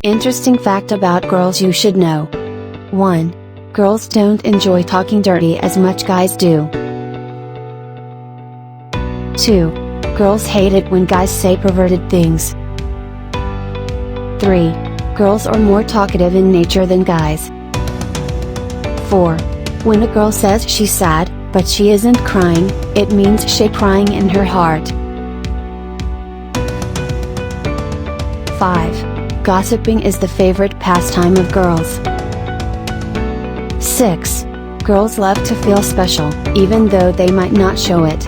Interesting fact about girls you should know. 1. Girls don't enjoy talking dirty as much guys do. 2. Girls hate it when guys say perverted things. 3. Girls are more talkative in nature than guys. 4. When a girl says she's sad, but she isn't crying, it means she's crying in her heart. 5. Gossiping is the favorite pastime of girls. 6. Girls love to feel special, even though they might not show it.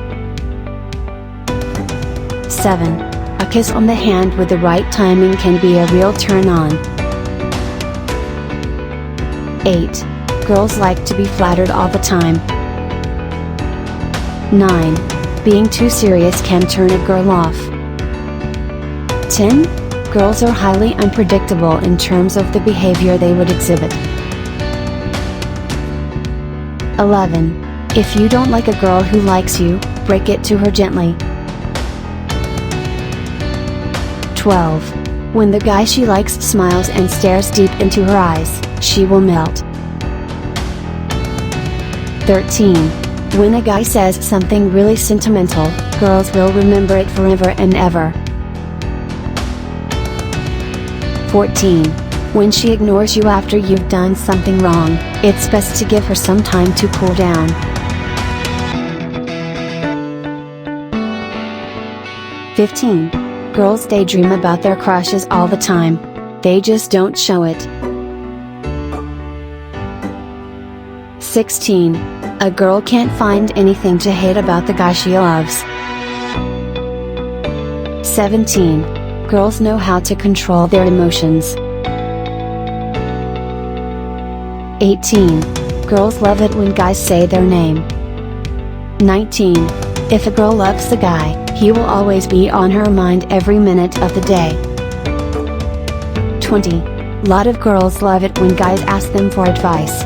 7. A kiss on the hand with the right timing can be a real turn on. 8. Girls like to be flattered all the time. 9. Being too serious can turn a girl off. 10. Girls are highly unpredictable in terms of the behavior they would exhibit. 11. If you don't like a girl who likes you, break it to her gently. 12. When the guy she likes smiles and stares deep into her eyes, she will melt. 13. When a guy says something really sentimental, girls will remember it forever and ever. 14. When she ignores you after you've done something wrong, it's best to give her some time to cool down. 15. Girls daydream about their crushes all the time. They just don't show it. 16. A girl can't find anything to hate about the guy she loves. 17. Girls know how to control their emotions. 18. Girls love it when guys say their name. 19. If a girl loves the guy, he will always be on her mind every minute of the day. 20. Lot of girls love it when guys ask them for advice.